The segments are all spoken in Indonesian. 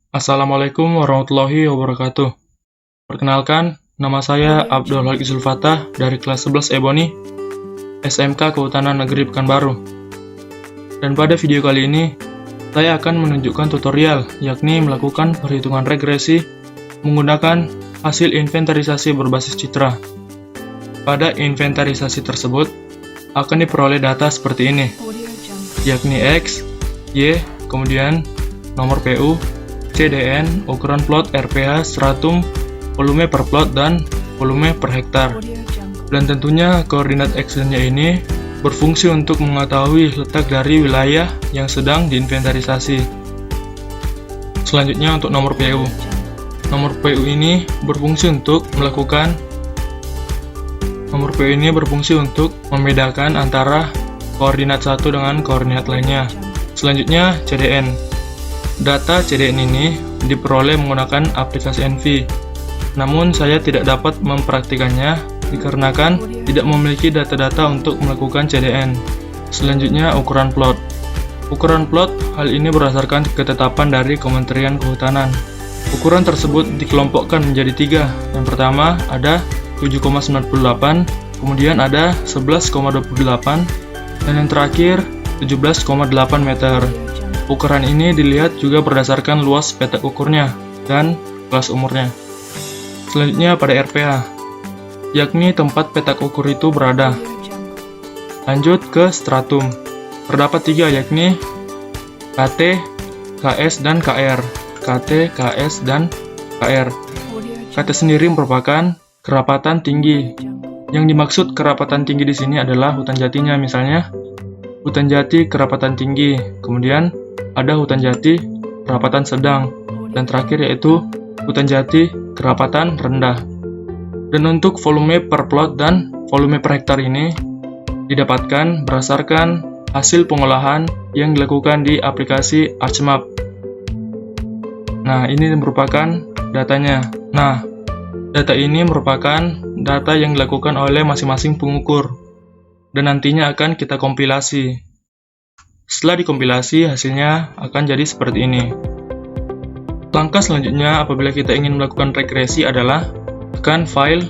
Assalamualaikum warahmatullahi wabarakatuh. Perkenalkan, nama saya Abdul Halik Zulfatah dari kelas 11 Ebony, SMK Kehutanan Negeri Pekanbaru. Dan pada video kali ini, saya akan menunjukkan tutorial, yakni melakukan perhitungan regresi menggunakan hasil inventarisasi berbasis citra. Pada inventarisasi tersebut, akan diperoleh data seperti ini, yakni X, Y, kemudian nomor PU, CDN, ukuran plot, RPH, stratum, volume per plot, dan volume per hektar. Dan tentunya koordinat X-nya ini berfungsi untuk mengetahui letak dari wilayah yang sedang diinventarisasi. Selanjutnya untuk nomor PU. Nomor PU ini berfungsi untuk membedakan antara koordinat satu dengan koordinat lainnya. Selanjutnya CDN. Data CDN ini diperoleh menggunakan aplikasi Envy. Namun saya tidak dapat mempraktikannya dikarenakan tidak memiliki data-data untuk melakukan CDN. Selanjutnya ukuran plot. Ukuran plot hal ini berdasarkan ketetapan dari Kementerian Kehutanan. Ukuran tersebut dikelompokkan menjadi 3. Yang pertama ada 7,98, kemudian ada 11,28, dan yang terakhir 17,8 meter. Ukuran ini dilihat juga berdasarkan luas petak ukurnya dan kelas umurnya. Selanjutnya pada RPH, yakni tempat petak ukur itu berada. Lanjut ke stratum. Terdapat 3, yakni KT, KS, dan KR. KT, KS, dan KR. KT sendiri merupakan kerapatan tinggi. Yang dimaksud kerapatan tinggi di sini adalah hutan jatinya, misalnya hutan jati kerapatan tinggi, kemudian ada hutan jati kerapatan sedang, dan terakhir yaitu hutan jati kerapatan rendah. Dan untuk volume per plot dan volume per hektar ini didapatkan berdasarkan hasil pengolahan yang dilakukan di aplikasi ArchMap. Nah, ini merupakan datanya. Nah, data ini merupakan data yang dilakukan oleh masing-masing pengukur dan nantinya akan kita kompilasi. Setelah dikompilasi, hasilnya akan jadi seperti ini. Langkah selanjutnya apabila kita ingin melakukan regresi adalah tekan File,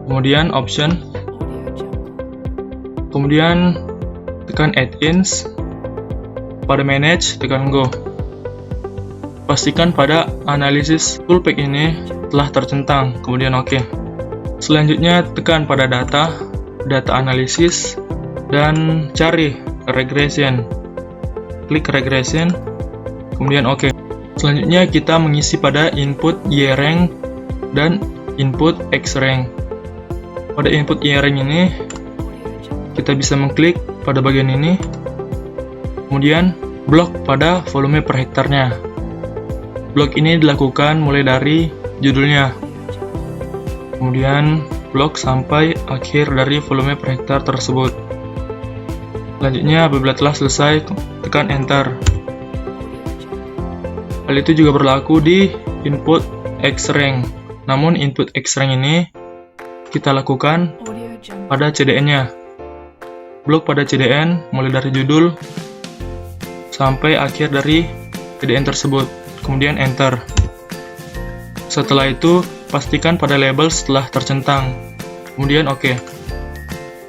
kemudian Option, kemudian tekan Add-ins, pada Manage tekan Go. Pastikan pada analisis toolpack ini telah tercentang, kemudian OK. Selanjutnya tekan pada data analisis, dan cari regression. Klik regression, kemudian OK. Selanjutnya kita mengisi pada input Y-rank dan input X-rank. Pada input Y-rank ini, kita bisa mengklik pada bagian ini, kemudian blok pada volume per hektarnya. Blok ini dilakukan mulai dari judulnya, kemudian blok sampai akhir dari volume per hektar tersebut. Selanjutnya, apabila telah selesai, tekan Enter. Hal itu juga berlaku di input X-rank. Namun, input X-rank ini kita lakukan pada CDN-nya. Blok pada CDN mulai dari judul sampai akhir dari CDN tersebut. Kemudian Enter. Setelah itu, pastikan pada label setelah tercentang. Kemudian OK.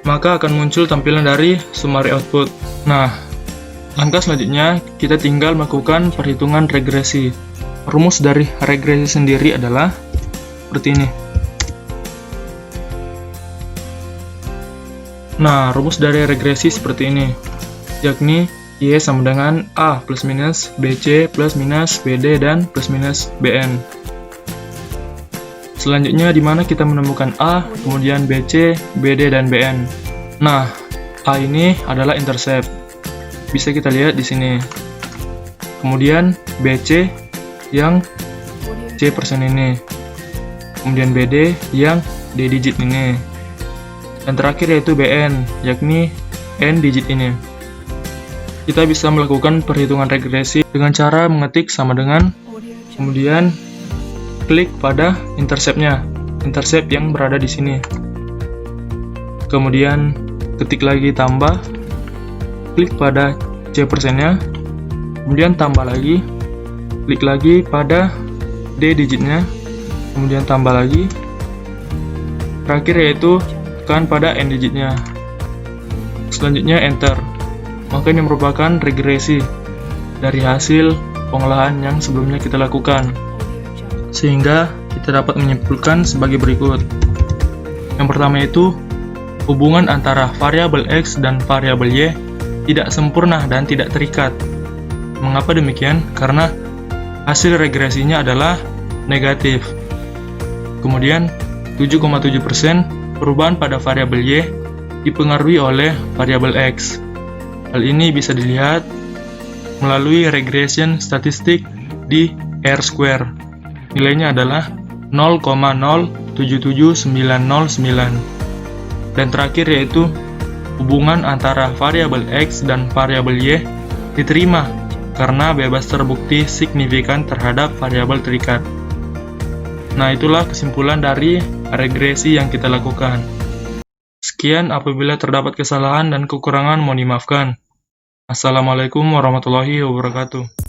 Maka akan muncul tampilan dari summary output. Nah, langkah selanjutnya kita tinggal melakukan perhitungan regresi. Rumus dari regresi sendiri adalah seperti ini. Nah, rumus dari regresi seperti ini, yakni Y sama dengan A plus minus BC plus minus BD dan plus minus BN. Selanjutnya di mana kita menemukan A, kemudian BC, BD, dan BN. Nah, A ini adalah intercept. Bisa kita lihat di sini. Kemudian BC yang C% ini. Kemudian BD yang D digit ini. Dan terakhir yaitu BN, yakni N digit ini. Kita bisa melakukan perhitungan regresi dengan cara mengetik sama dengan, kemudian klik pada intercept-nya, intercept yang berada di sini. Kemudian ketik lagi tambah, klik pada C%-nya, kemudian tambah lagi, klik lagi pada D digitnya, kemudian tambah lagi. Terakhir yaitu tekan pada N digitnya. Selanjutnya enter. Maka ini merupakan regresi dari hasil pengolahan yang sebelumnya kita lakukan. Sehingga kita dapat menyimpulkan sebagai berikut. Yang pertama itu, hubungan antara variabel X dan variabel Y tidak sempurna dan tidak terikat. Mengapa demikian? Karena hasil regresinya adalah negatif. Kemudian, 7,7% perubahan pada variabel Y dipengaruhi oleh variabel X. Hal ini bisa dilihat melalui regression statistik di R-square. Nilainya adalah 0,077909. Dan terakhir yaitu hubungan antara variabel X dan variabel Y diterima karena bebas terbukti signifikan terhadap variabel terikat. Nah, itulah kesimpulan dari regresi yang kita lakukan. Sekian, apabila terdapat kesalahan dan kekurangan mohon dimaafkan. Assalamualaikum warahmatullahi wabarakatuh.